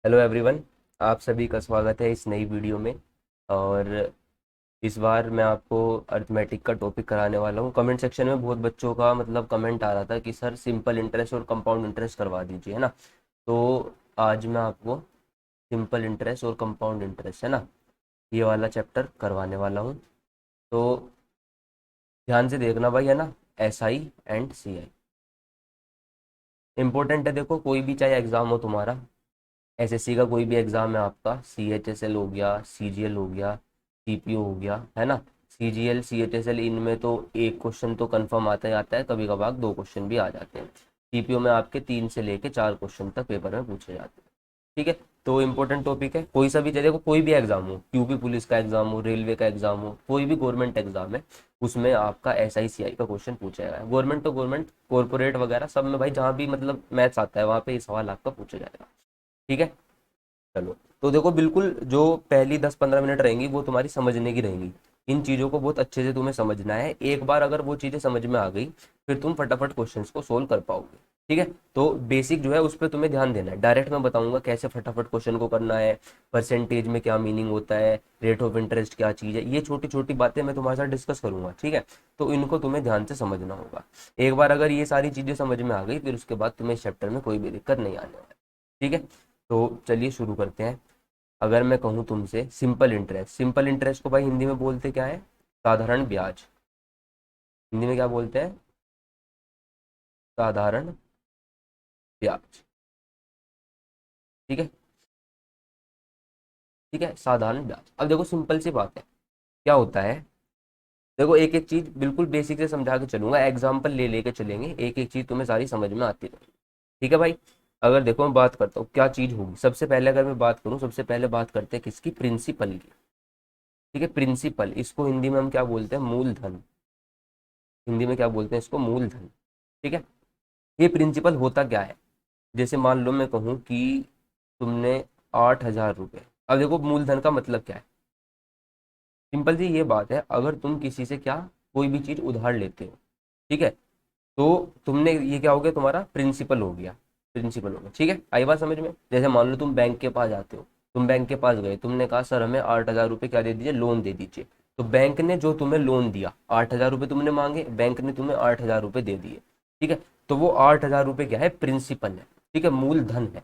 Hello everyone. आप सभी का स्वागत है इस नई वीडियो में। और इस बार मैं आपको अर्थमेटिक का टॉपिक कराने वाला हूँ। कमेंट सेक्शन में बहुत बच्चों का कमेंट आ रहा था कि सर सिंपल इंटरेस्ट और कंपाउंड इंटरेस्ट करवा दीजिए, है ना। तो आज मैं आपको सिंपल इंटरेस्ट और कंपाउंड इंटरेस्ट, है ना, ये वाला चैप्टर करवाने वाला हूँ। तो ध्यान से देखना भाई, है ना। SI एंड CI इंपॉर्टेंट है। देखो, कोई भी चाहे एग्ज़ाम हो तुम्हारा, SSC का कोई भी एग्ज़ाम है आपका, CHSL हो गया, CGL हो गया, CPO हो गया, है ना। CGL CHSL इनमें तो एक क्वेश्चन तो कंफर्म आता ही आता है, कभी कभार दो क्वेश्चन भी आ जाते हैं। CPO में आपके 3 से लेके 4 क्वेश्चन तक पेपर में पूछे जाते हैं। ठीक है। तो इम्पोर्टेंट टॉपिक है। कोई सा भी देखो, कोई भी एग्जाम हो, यूपी पुलिस का एग्जाम हो, रेलवे का एग्जाम हो, कोई भी गवर्नमेंट एग्जाम है, उसमें आपका SI CI का क्वेश्चन पूछा जाएगा। गवर्नमेंट तो गवर्नमेंट, कॉर्पोरेट वगैरह सब में भाई, जहाँ भी मैथ्स आता है वहाँ पे ये सवाल आपका पूछा जाएगा। ठीक है। चलो, तो देखो, बिल्कुल जो पहली 10-15 मिनट रहेंगी वो तुम्हारी समझने की रहेंगी। इन चीज़ों को बहुत अच्छे से तुम्हें समझना है। एक बार अगर वो चीज़ें समझ में आ गई, फिर तुम फटाफट क्वेश्चंस को सोल्व कर पाओगे। ठीक है। तो बेसिक जो है उस पर तुम्हें ध्यान देना है। डायरेक्ट मैं बताऊंगा कैसे फटाफट क्वेश्चन को करना है, परसेंटेज में क्या मीनिंग होता है, रेट ऑफ इंटरेस्ट क्या चीज़ है, ये छोटी छोटी बातें मैं तुम्हारे साथ डिस्कस करूंगा। ठीक है। तो इनको तुम्हें ध्यान से समझना होगा। एक बार अगर ये सारी चीज़ें समझ में आ गई, फिर उसके बाद तुम्हें इस चैप्टर में कोई भी दिक्कत नहीं आने वाली। ठीक है। तो चलिए शुरू करते हैं। अगर मैं कहूँ तुमसे सिंपल इंटरेस्ट, सिंपल इंटरेस्ट को भाई हिंदी में बोलते क्या है? साधारण ब्याज। हिंदी में क्या बोलते हैं? साधारण ब्याज। ठीक है। ठीक है, साधारण ब्याज। अब देखो, सिंपल सी बात है, क्या होता है। देखो, एक एक चीज बिल्कुल बेसिक से समझा के चलूंगा, एग्जाम्पल ले लेके चलेंगे, एक एक चीज तुम्हें सारी समझ में आती रहेगी। ठीक है भाई। अगर देखो, मैं बात करता हूँ क्या चीज होगी। सबसे पहले अगर मैं बात करूँ, सबसे पहले बात करते हैं किसकी? प्रिंसिपल की। ठीक है, प्रिंसिपल, इसको हिंदी में हम क्या बोलते हैं? मूलधन। हिंदी में क्या बोलते हैं इसको? मूलधन। ठीक है। ये प्रिंसिपल होता क्या है? जैसे मान लो मैं कहूँ कि तुमने 8,000 रुपये। अब देखो, मूलधन का मतलब क्या है। सिंपल सी ये बात है, अगर तुम किसी से क्या, कोई भी चीज उधार लेते हो, ठीक है, तो तुमने ये क्या हो गया? तुम्हारा प्रिंसिपल हो गया। प्रिंसिपल हो गया। ठीक है, आई बात समझ में? जैसे मान लो तुम बैंक के पास जाते हो, तुम बैंक के पास गए, तुमने कहा सर हमें 8,000 रुपये क्या दे दीजिए, लोन दे दीजिए। तो बैंक ने जो तुम्हें लोन दिया, 8,000 रुपये तुमने मांगे, बैंक ने तुम्हें 8,000 रुपये दे दिए। ठीक है। तो वो 8,000 रुपये क्या है? प्रिंसिपल है। ठीक है, मूलधन है।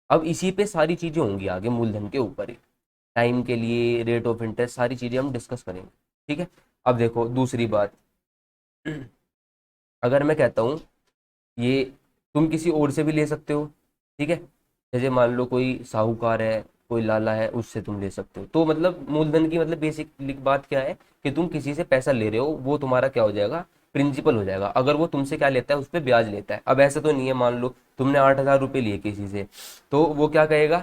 अब इसी पे सारी चीजें होंगी आगे, मूलधन के ऊपर ही। टाइम के लिए, रेट ऑफ इंटरेस्ट, सारी चीजें हम डिस्कस करेंगे। ठीक है। अब देखो दूसरी बात, अगर मैं कहता हूँ ये तुम किसी और से भी ले सकते हो। ठीक है। जैसे मान लो कोई साहूकार है, कोई लाला है, उससे तुम ले सकते हो। तो मूलधन की बेसिक बात क्या है कि तुम किसी से पैसा ले रहे हो, वो तुम्हारा क्या हो जाएगा? प्रिंसिपल हो जाएगा। अगर वो तुमसे क्या लेता है, उस पर ब्याज लेता है। अब ऐसा तो नहीं है, मान लो तुमने 8,000 रुपये लिए किसी से, तो वो क्या कहेगा?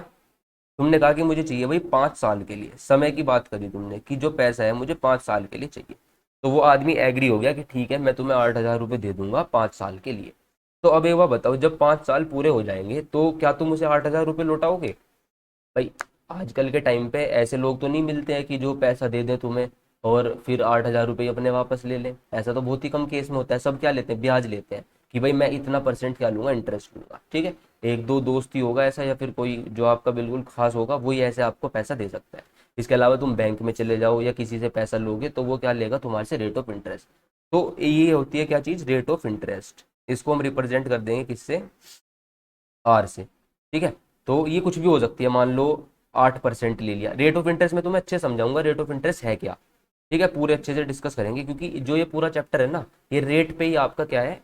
तुमने कहा कि मुझे चाहिए भाई 5 साल के लिए, समय की बात करी तुमने कि जो पैसा है मुझे 5 साल के लिए चाहिए। तो वो आदमी एग्री हो गया कि ठीक है, मैं तुम्हें 8,000 रुपये दे दूंगा 5 साल के लिए। तो अब एक बार बताओ, जब 5 साल पूरे हो जाएंगे तो क्या तुम उसे 8,000 रुपये लौटाओगे? भाई, आजकल के टाइम पे ऐसे लोग तो नहीं मिलते हैं कि जो पैसा दे दे तुम्हें और फिर 8,000 रुपये अपने वापस ले लें। ऐसा तो बहुत ही कम केस में होता है। सब क्या लेते हैं? ब्याज लेते हैं कि भाई मैं इतना परसेंट क्या लूंगा, इंटरेस्ट लूंगा। ठीक है। एक दो दोस्त ही होगा ऐसा, या फिर कोई जो आपका बिल्कुल खास होगा, वही ऐसे आपको पैसा दे सकता है। इसके अलावा तुम बैंक में चले जाओ या किसी से पैसा लोगे, तो वो क्या लेगा तुम्हारे से? Rate of interest. तो ये होती है क्या चीज? Rate of interest. इसको हम रिप्रेजेंट कर देंगे किससे? आर से। ठीक है। तो ये कुछ भी हो सकती है, मान लो 8% ले लिया। रेट ऑफ इंटरेस्ट में तो मैं अच्छे समझाऊंगा रेट ऑफ इंटरेस्ट है क्या। ठीक है, पूरे अच्छे से डिस्कस करेंगे, क्योंकि जो ये पूरा चैप्टर है ना, ये रेट पे ही आपका क्या है?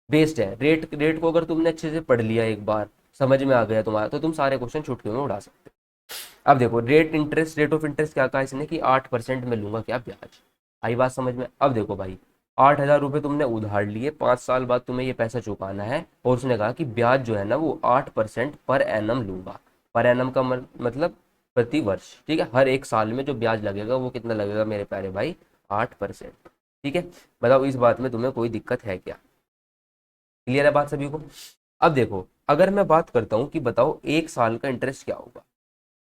बेस्ड है। रेट रेट को अगर तुमने अच्छे से पढ़ लिया, एक बार समझ में आ गया तुम्हारा, तो तुम सारे क्वेश्चन चुटकियों में उड़ा सकते हो। अब देखो, रेट ऑफ इंटरेस्ट क्या कहा इसने कि 8% में लूंगा क्या? ब्याज। आई बात समझ में? अब देखो भाई, 8,000 रुपये तुमने उधार लिए, 5 साल बाद तुम्हें ये पैसा चुकाना है, और उसने कहा कि ब्याज जो है ना वो 8% पर एनम लूंगा। पर एनम का मतलब प्रति वर्ष। ठीक है, हर एक साल में जो ब्याज लगेगा वो कितना लगेगा मेरे प्यारे भाई? 8%। ठीक है। बताओ, इस बात में तुम्हें कोई दिक्कत है क्या? क्लियर है बात सभी को? अब देखो, अगर मैं बात करता हूँ कि बताओ 1 साल का इंटरेस्ट क्या होगा,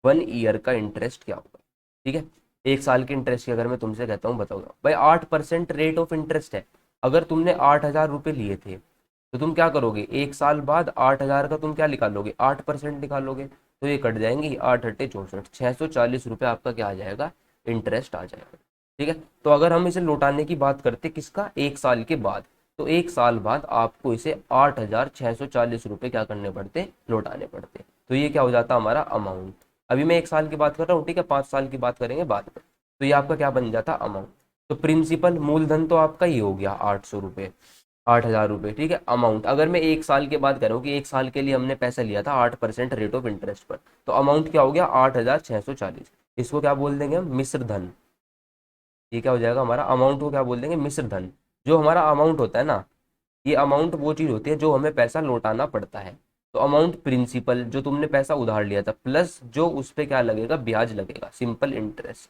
1 ईयर का इंटरेस्ट क्या होगा। ठीक है। 1 साल के इंटरेस्ट की अगर मैं तुमसे कहता हूँ, बताओ भाई, 8% रेट ऑफ इंटरेस्ट है। अगर तुमने 8,000 रुपये लिए थे, तो तुम क्या करोगे? 1 साल बाद 8,000 का तुम क्या निकालोगे? 8% निकालोगे। तो ये कट जाएंगी, 8 × 8 = 64, 640 रुपये आपका क्या आ जाएगा, इंटरेस्ट आ जाएगा। ठीक है, तो अगर हम इसे लौटाने की बात करते किसका, 1 साल के बाद, तो 1 साल बाद आपको इसे 8,640 रुपये क्या करने पड़ते, लौटाने पड़ते। तो ये क्या हो जाता हमारा अमाउंट। अभी मैं 1 साल की बात कर रहा हूँ, ठीक है, 5 साल की बात करेंगे बाद में। तो ये आपका क्या बन जाता अमाउंट। तो प्रिंसिपल मूलधन तो आपका ये हो गया 800 रुपये, 8,000 रुपये। ठीक है, अमाउंट अगर मैं 1 साल के बाद करूँ कि 1 साल के लिए हमने पैसा लिया था 8% रेट ऑफ इंटरेस्ट पर, तो अमाउंट क्या हो गया 8,640। इसको क्या बोल देंगे हम, मिश्र धन। ये क्या हो जाएगा हमारा अमाउंट को क्या बोल देंगे, मिश्र धन। जो हमारा अमाउंट होता है ना, ये अमाउंट वो चीज़ होती है जो हमें पैसा लौटाना पड़ता है। तो अमाउंट प्रिंसिपल जो तुमने पैसा उधार लिया था, प्लस जो उस पर क्या लगेगा, ब्याज लगेगा, सिंपल इंटरेस्ट,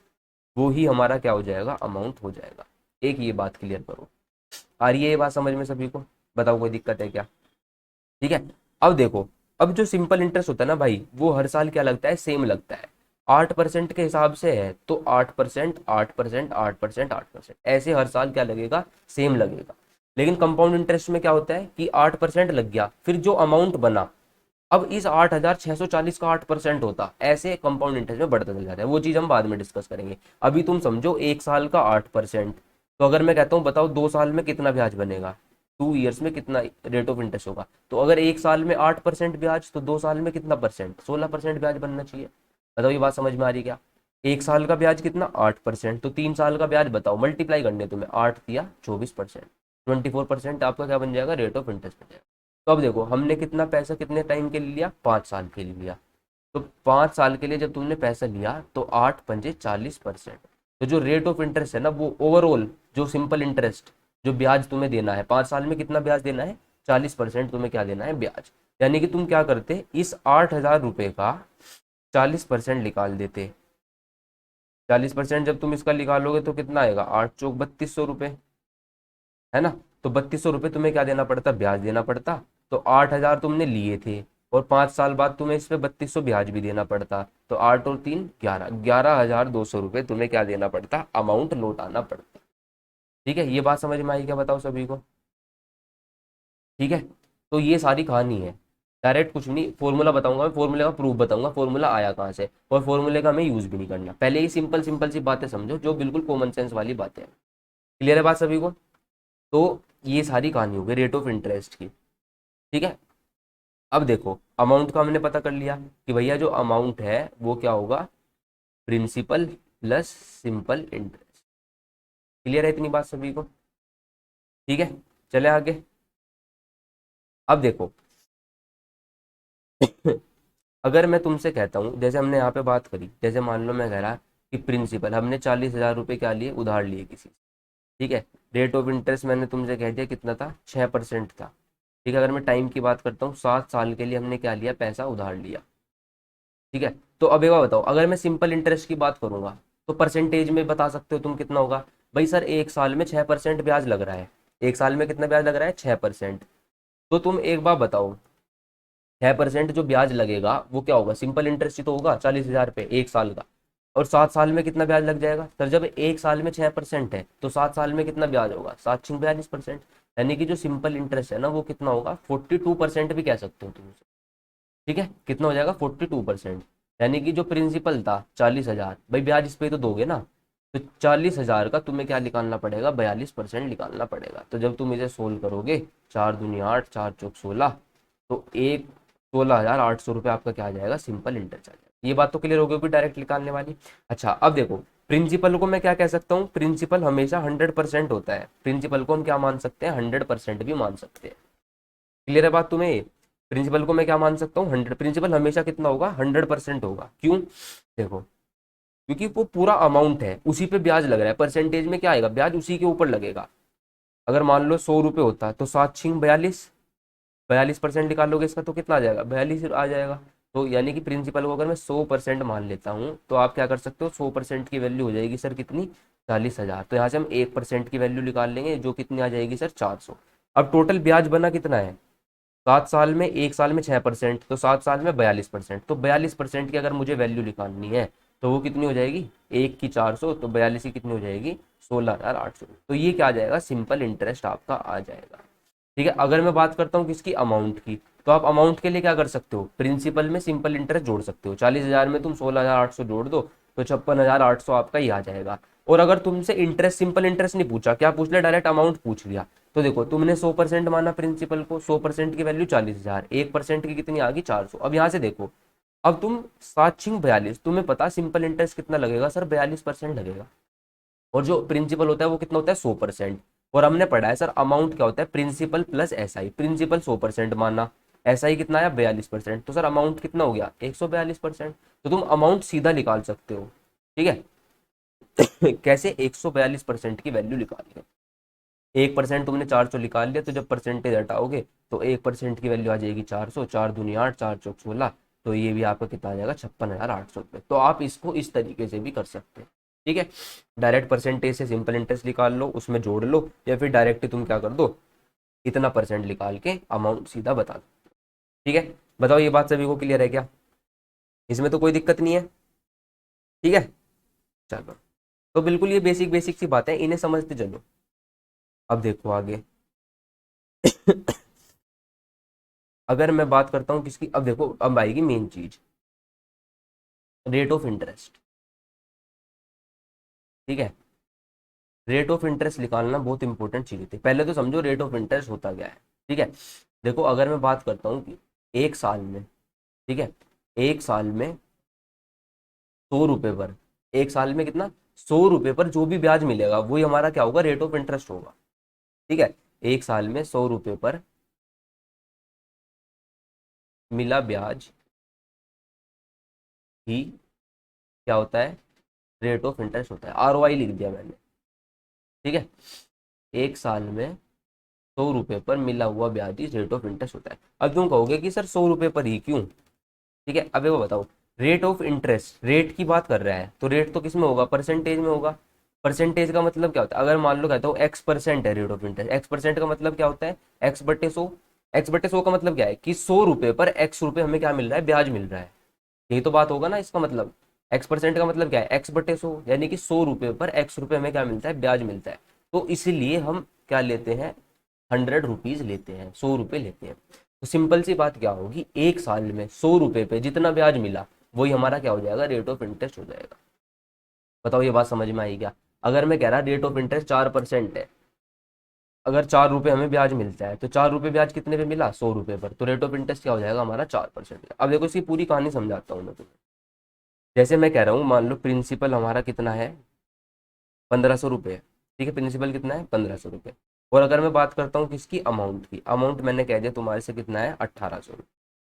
वो ही हमारा क्या हो जाएगा, अमाउंट हो जाएगा। एक ये बात क्लियर करो। आ रही है ये बात समझ में सभी को, बताओ कोई दिक्कत है क्या। ठीक है, अब देखो, अब जो सिंपल इंटरेस्ट होता है ना भाई, वो हर साल क्या लगता है, सेम लगता है। 8% के हिसाब से है तो 8%, 8%, 8%, 8%, ऐसे हर साल क्या लगेगा, सेम लगेगा। लेकिन कंपाउंड इंटरेस्ट में क्या होता है कि 8% लग गया, फिर जो अमाउंट बना, अब इस 8,640 का 8% होता, ऐसे कंपाउंड इंटरेस्ट में बढ़ता चल जाता है। वो चीज़ हम बाद में डिस्कस करेंगे। अभी तुम समझो 1 साल का 8%, तो अगर मैं कहता हूँ बताओ 2 साल में कितना ब्याज बनेगा, 2 ईयर्स में कितना रेट ऑफ इंटरेस्ट होगा। तो अगर 1 साल में 8% ब्याज, तो 2 साल में कितना परसेंट, 16% ब्याज बनना चाहिए। बताओ ये बात समझ में आ रही क्या। 1 साल का ब्याज कितना 8%, तो 3 साल का ब्याज बताओ, मल्टीप्लाई करने तुम्हें, 8 या 24%, 24% आपका क्या बन जाएगा, रेट ऑफ इंटरेस्ट बन जाएगा। तो अब देखो हमने कितना पैसा कितने टाइम के लिए लिया, 5 साल के लिए लिया। तो 5 साल के लिए जब तुमने पैसा लिया तो 8 × 5 = 40%। तो जो रेट ऑफ इंटरेस्ट है ना, वो ओवरऑल जो सिंपल इंटरेस्ट, जो ब्याज तुम्हें देना है 5 साल में, कितना ब्याज देना है, 40% तुम्हें क्या देना है, ब्याज। यानी कि तुम क्या करते, इस 8,000 रुपये का 40% निकाल देते। 40% जब तुम इसका निकालोगे तो कितना आएगा, 8 × 4 = 3,200 रुपये, है ना। तो 3,200 रुपये तुम्हें क्या देना पड़ता, ब्याज देना पड़ता। तो 8,000 तुमने लिए थे, और 5 साल बाद तुम्हें इस पे 3,200 ब्याज भी देना पड़ता। तो 8 और 3 11, 11,200 रुपये तुम्हें क्या देना पड़ता, अमाउंट लौटाना पड़ता। ठीक है, ये बात समझ में आई क्या, बताओ सभी को। ठीक है, तो ये सारी कहानी है। डायरेक्ट कुछ नहीं, फॉर्मूला बताऊंगा मैं, फॉर्मूले का प्रूफ बताऊंगा, फॉर्मूला आया कहाँ से, और फॉर्मूले का हमें यूज भी नहीं करना। पहले ही सिंपल सिंपल सी बातें समझो, जो बिल्कुल कॉमन सेंस वाली बातें हैं। क्लियर है बात सभी को। तो ये सारी कहानी हो गई रेट ऑफ इंटरेस्ट की। ठीक है, अब देखो अमाउंट का हमने पता कर लिया कि भैया जो अमाउंट है वो क्या होगा, principal plus simple interest. Clear है इतनी बात सभी को। ठीक है, चले आगे। अब देखो अगर मैं तुमसे कहता हूँ, जैसे हमने यहाँ पे बात करी, जैसे मान लो मैं कह रहा कि प्रिंसिपल हमने 40,000 रुपये क्या लिए, उधार लिए किसी से। ठीक है, रेट ऑफ इंटरेस्ट मैंने तुमसे कह दिया कितना था, 6% था। ठीक है, अगर मैं टाइम की बात करता हूँ, 7 साल के लिए हमने क्या लिया, पैसा उधार लिया। ठीक है, तो अब एक बार बताओ, अगर मैं सिंपल इंटरेस्ट की बात करूंगा तो परसेंटेज में बता सकते हो तुम कितना होगा। भाई सर 1 साल में 6% ब्याज लग रहा है, 1 साल में कितना ब्याज लग रहा है, 6%। तो तुम एक बार बताओ, 6% जो ब्याज लगेगा वो क्या होगा, सिंपल इंटरेस्ट ही तो होगा, 40,000 रुपये 1 साल का। और 7 साल में कितना ब्याज लग जाएगा सर, जब 1 साल में 6% है तो 7 साल में कितना ब्याज होगा, 7×6 = 42%। यानी कि जो सिंपल इंटरेस्ट है ना वो कितना होगा, 42% भी कह सकते हो तुम उसे। ठीक है, कितना हो जाएगा, 42%। यानी कि जो प्रिंसिपल था 40,000, भाई ब्याज इस पे तो दोगे ना, तो 40,000 का तुम्हें क्या निकालना पड़ेगा, 42% निकालना पड़ेगा। तो जब तुम इसे सोल्व करोगे, 4 दूनी 8, 4 चौक 16, तो एक 16,800 रुपये आपका क्या आ जाएगा, सिंपल इंटरेस्ट आ जाएगा। ये बात तो क्लियर हो गई डायरेक्ट निकालने वाली। अच्छा अब देखो, प्रिंसिपल को मैं क्या कह सकता हूँ, प्रिंसिपल हमेशा 100% होता है, प्रिंसिपल को हम क्या मान सकते हैं, 100% भी मान सकते हैं। क्लियर है बात तुम्हें। प्रिंसिपल को मैं क्या मान सकता हूँ, 100, प्रिंसिपल हमेशा कितना होगा, 100% होगा। क्यों, देखो क्योंकि वो पूरा अमाउंट है, उसी पे ब्याज लग रहा है, परसेंटेज में क्या आएगा, ब्याज उसी के ऊपर लगेगा। अगर मान लो 100 रुपये होता तो 7×6 = 42, 42% निकालोगे इसका तो कितना आ जाएगा, 42 आ जाएगा। तो यानी कि प्रिंसिपल को अगर मैं 100% मान लेता हूँ, तो आप क्या कर सकते हो, 100% की वैल्यू हो जाएगी सर कितनी, 40,000। तो यहाँ से हम 1% की वैल्यू निकाल लेंगे, जो कितनी आ जाएगी सर, 400। अब टोटल ब्याज बना कितना है, 7 साल में, 1 साल में 6%, तो 7 साल में 42%। तो 42% की अगर मुझे वैल्यू निकालनी है तो वो कितनी हो जाएगी, 1 की 400, तो 42 की कितनी हो जाएगी, 16,800। तो ये क्या आ जाएगा, सिंपल इंटरेस्ट आपका आ जाएगा। ठीक है, अगर मैं बात करता हूँ किसकी, अमाउंट की, तो आप अमाउंट के लिए क्या कर सकते हो, प्रिंसिपल में सिंपल इंटरेस्ट जोड़ सकते हो। 40,000 में तुम 16,800 जोड़ दो तो 56,800 आपका ही आ जाएगा। और अगर तुमसे इंटरेस्ट, सिंपल इंटरेस्ट नहीं पूछा, क्या पूछ लिया, डायरेक्ट अमाउंट पूछ लिया, तो देखो तुमने 100% माना प्रिंसिपल को, 100% की वैल्यू 40,000, 1% की कितनी आ गई 400। अब यहाँ से देखो, अब तुम 7×42, तुम्हें पता सिंपल इंटरेस्ट कितना लगेगा सर, 42% लगेगा। और जो प्रिंसिपल होता है वो कितना होता है, 100%। और हमने पढ़ा है सर अमाउंट क्या होता है, प्रिंसिपल प्लस एसआई। प्रिंसिपल 100% माना, एसआई कितना आया 42%, तो सर अमाउंट कितना हो गया 142%। तो तुम अमाउंट सीधा निकाल सकते हो, ठीक है। कैसे, 142% की वैल्यू निकालिए। 1% तुमने 400 निकाल लिया, तो जब परसेंटेज हटाओगे तो 1% की वैल्यू आ जाएगी 400, 4×2 8, 4×4 16, तो ये भी आपका कितना आ जाएगा 56,800 रुपये। तो आप इसको इस तरीके से भी कर सकते हैं, ठीक है। डायरेक्ट परसेंटेज से सिंपल इंटरेस्ट निकाल लो, उसमें जोड़ लो, या फिर डायरेक्ट तुम क्या कर दो, इतना परसेंट निकाल के अमाउंट सीधा बता दो, ठीक है। बताओ ये बात सभी को क्लियर है क्या, इसमें तो कोई दिक्कत नहीं है, ठीक है। चलो, तो बिल्कुल ये बेसिक बेसिक सी बातें, इन्हें समझते चलो। अब देखो आगे। अगर मैं बात करता हूँ किसकी, अब देखो अब आएगी मेन चीज, रेट ऑफ इंटरेस्ट, ठीक है। रेट ऑफ इंटरेस्ट निकालना बहुत इंपॉर्टेंट चीज होती है। पहले तो समझो रेट ऑफ इंटरेस्ट होता क्या है, ठीक है। देखो अगर मैं बात करता हूँ कि एक साल में, ठीक है, एक साल में 100 रुपये पर, एक साल में कितना, 100 रुपये पर जो भी ब्याज मिलेगा वही हमारा क्या होगा, रेट ऑफ इंटरेस्ट होगा, ठीक है। एक साल में 100 रुपये पर मिला ब्याज ही क्या होता है, रेट ऑफ इंटरेस्ट होता है। आरओआई लिख दिया मैंने, ठीक है। एक साल में 100 रुपये पर मिला हुआ ब्याज ही रेट ऑफ इंटरेस्ट होता है। अब तुम कहोगे कि सर 100 रुपये पर ही क्यों, ठीक है। अब वो बताओ, रेट ऑफ इंटरेस्ट, रेट की बात कर रहा है तो रेट तो किस में होगा, परसेंटेज में होगा। परसेंटेज का मतलब क्या होता है, अगर मान लो कहता हूँ X% है रेट ऑफ इंटरेस्ट, X% का मतलब क्या होता है, X/100। X/100 का मतलब क्या है कि 100 रुपये पर X रुपये हमें क्या मिल रहा है, ब्याज मिल रहा है। यही तो बात होगा ना इसका मतलब। X% का मतलब क्या है, X/100, यानी कि 100 रुपये पर X रुपये हमें क्या मिलता है, ब्याज मिलता है। तो इसलिए हम क्या लेते हैं, 100 रुपीज लेते हैं, 100 रुपये लेते हैं। तो सिंपल सी बात क्या होगी, एक साल में 100 रुपये पे जितना ब्याज मिला वही हमारा क्या हो जाएगा, रेट ऑफ इंटरेस्ट हो जाएगा। बताओ ये बात समझ में आई क्या। अगर मैं कह रहा रेट ऑफ इंटरेस्ट 4% है, अगर 4 रुपये हमें ब्याज मिलता है, तो 4 रुपये ब्याज कितने पे मिला, 100 रुपये पर, तो रेट ऑफ इंटरेस्ट क्या हो जाएगा हमारा 4%। अब देखो इसकी पूरी कहानी समझाता हूँ मैं तुम्हें। जैसे मैं कह रहा हूँ, मान लो प्रिंसिपल हमारा कितना है, 1,500 रुपये, ठीक है। प्रिंसिपल कितना है, 1,500 रुपये। और अगर मैं बात करता हूँ किसकी, अमाउंट की, अमाउंट मैंने कह दिया तुम्हारे से कितना है, 1,800,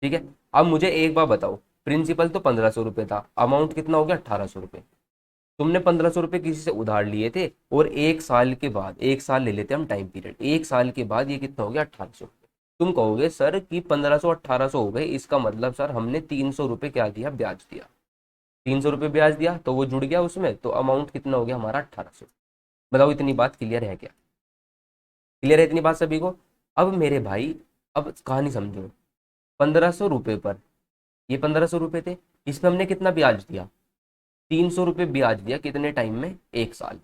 ठीक है। अब मुझे एक बार बताओ, प्रिंसिपल तो 1,500 रुपये था, अमाउंट कितना हो गया 1,800 रुपये। तुमने 1,500 रुपये किसी से उधार लिए थे, और एक साल के बाद, एक साल ले लेते हम टाइम पीरियड, एक साल के बाद ये कितना हो गया 1,800 रुपये। तुम कहोगे सर कि 1,500 1,800 हो गए, इसका मतलब सर हमने 300 रुपये क्या दिया, ब्याज दिया। 300 रुपये ब्याज दिया तो वो जुड़ गया उसमें, तो अमाउंट कितना हो गया हमारा 1,800। बताओ इतनी बात क्लियर है क्या, क्लियर है इतनी बात सभी को। अब मेरे भाई, अब कहानी समझो। 1,500 रुपये पर, ये 1,500 रुपये थे, इसमें हमने कितना ब्याज दिया, 300 रुपये ब्याज दिया, कितने टाइम में, एक साल,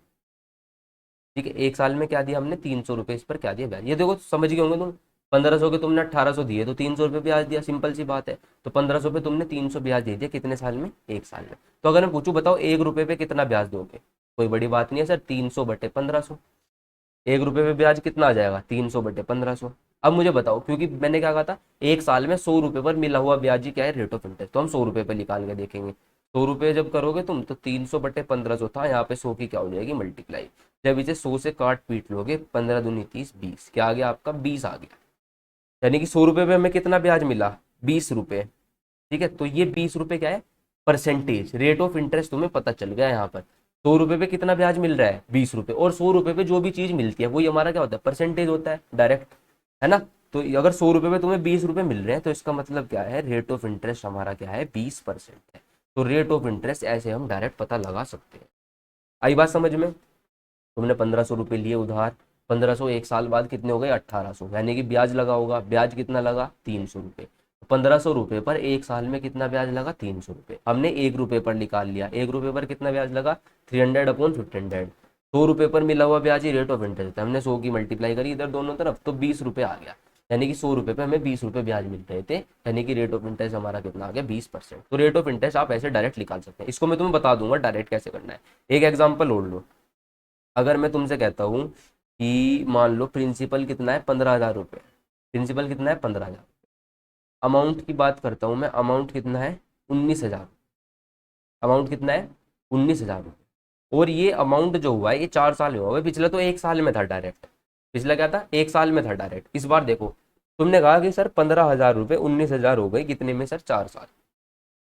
ठीक है। एक साल में क्या दिया हमने, 300 रुपये इस पर क्या दिया ब्याज। ये देखो समझ गए होंगे तुम, 1,500 के तुमने 1,800 दिए तो 300 रुपये ब्याज दिया, सिंपल सी बात है। तो 1,500 पे तुमने 300 ब्याज दे दिया, कितने साल में, एक साल में। तो अगर मैं पूछूं बताओ 1 रुपये पे कितना ब्याज दोगे, कोई बड़ी बात नहीं है सर, 300/1500। 1 रुपये पे ब्याज कितना आ जाएगा, 300/1500। अब मुझे बताओ, क्योंकि मैंने क्या कहा था, एक साल में 100 रुपये पर मिला हुआ ब्याज ही क्या है, रेट ऑफ इंटरेस्ट, तो हम 100 रुपये पर निकाल के देखेंगे। 100 रुपये जब करोगे तुम, तो 300/1500 था, यहाँ पे 100 की क्या हो जाएगी, मल्टीप्लाई। जब इसे 100 से काट पीट लोगे, 15×2 = 30, 20, क्या आ गया आपका, 20 आ गया। यानी कि 100 रुपये पे हमें कितना ब्याज मिला, 20 रुपये, ठीक है। तो ये 20 रुपये क्या है, परसेंटेज, रेट ऑफ इंटरेस्ट तुम्हें पता चल गया यहाँ पर। 100 रुपये पे कितना ब्याज मिल रहा है, 20 रुपये, और 100 रुपये पे जो भी चीज मिलती है वही हमारा क्या होता है, परसेंटेज होता है डायरेक्ट, है ना। तो अगर 100 रुपये पे तुम्हें 20 रुपये मिल रहे हैं, तो इसका मतलब क्या है, रेट ऑफ इंटरेस्ट हमारा क्या है, 20% है। तो रेट ऑफ इंटरेस्ट ऐसे हम डायरेक्ट पता लगा सकते हैं। आई बात समझ में। तुमने 1,500 रुपये लिए उधार, 1,500 एक साल बाद कितने हो गए, 1,800, यानी कि ब्याज लगा होगा, ब्याज कितना लगा, 300 रुपये। 1,500 रुपये पर एक साल में कितना ब्याज लगा, 300 रुपये। हमने 1 रुपये पर निकाल लिया, 1 रुपये पर कितना ब्याज लगा, 300/1500। 100 रुपये पर मिला हुआ ब्याज ही रेट ऑफ इंटरेस्ट है, हमने 100 की मल्टीप्लाई करी इधर दोनों तरफ, तो 20 रुपये आ गया। यानी कि 100 रुपये पे हमें 20 रुपये ब्याज मिल रहे थे, यानी कि रेट ऑफ इंटरेस्ट हमारा कितना आ गया 20%। तो रेट ऑफ इंटरेस्ट आप ऐसे डायरेक्ट निकाल सकते हैं, इसको मैं तुम्हें बता दूंगा डायरेक्ट कैसे करना है। एक एग्जाम्पल और लो, अगर मैं तुमसे कहता हूँ कि मान लो प्रिंसिपल कितना है 15,000 रुपये, प्रिंसिपल कितना है 15,000, अमाउंट की बात करता हूँ मैं, अमाउंट कितना है 19,000, अमाउंट कितना है 19,000 रुपये। और ये अमाउंट जो हुआ है ये 4 साल में हुआ है, पिछला तो 1 साल में था डायरेक्ट, पिछला क्या था 1 साल में था डायरेक्ट। इस बार देखो तुमने कहा कि सर 15,000 रुपये 19,000 हो गए, कितने में सर 4 साल,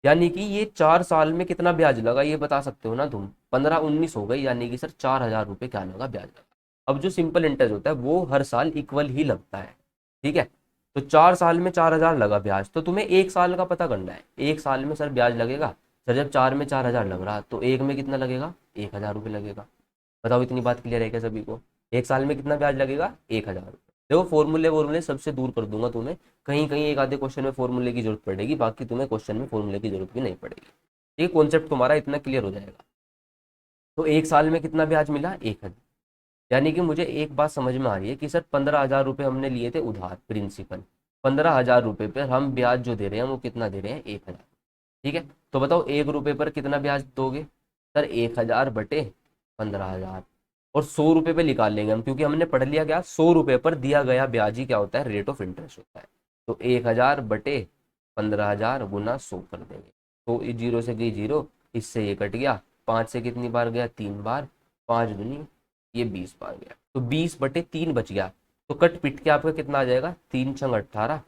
यानी कि ये 4 साल में कितना ब्याज लगा ये बता सकते हो ना तुम, 15 19 हो गई, यानी कि सर 4,000 रुपये क्या लगा ब्याज लगा। अब जो सिंपल इंटरेस्ट होता है वो हर साल इक्वल ही लगता है, ठीक है। तो 4 साल में 4,000 लगा ब्याज, तो तुम्हें 1 साल का पता करना है, 1 साल में सर ब्याज लगेगा, सर जब 4 में 4,000 लग रहा तो एक में कितना लगेगा 1,000 रुपये लगेगा। बताओ इतनी बात क्लियर है क्या सभी को? 1 साल में कितना ब्याज लगेगा 1,000 रुपये। देखो फॉर्मूले वॉर्मूले सबसे दूर कर दूंगा तुम्हें, कहीं कहीं एक आधे क्वेश्चन में फॉर्मूले की जरूरत पड़ेगी, बाकी तुम्हें क्वेश्चन में फॉर्मूले की जरूरत भी नहीं पड़ेगी। ये कॉन्सेप्ट तुम्हारा इतना क्लियर हो जाएगा। तो 1 साल में कितना ब्याज मिला 1,000, यानी कि मुझे एक बात समझ में आ रही है कि सर 15,000 रुपये हमने लिए थे उधार प्रिंसिपल, 15,000 रुपये पर हम ब्याज जो दे रहे हैं वो कितना दे रहे हैं 1,000, ठीक है। तो बताओ 1 रुपये पर कितना ब्याज दोगे, सर 1,000 बटे 15,000, और 100 रुपये पे निकाल लेंगे हम, क्योंकि हमने पढ़ लिया क्या 100 रुपये पर दिया गया ब्याज ही क्या होता है रेट ऑफ इंटरेस्ट होता है। तो 1,000 बटे 15,000 गुना 100 कर देंगे, तो इस जीरो से गई जीरो, इससे ये कट गया, 5 से कितनी बार गया 3 बार, 5 दूनी ये 20 बार गया, तो 20/3 बच गया। तो कट पिट के आपका कितना आ जाएगा 3×18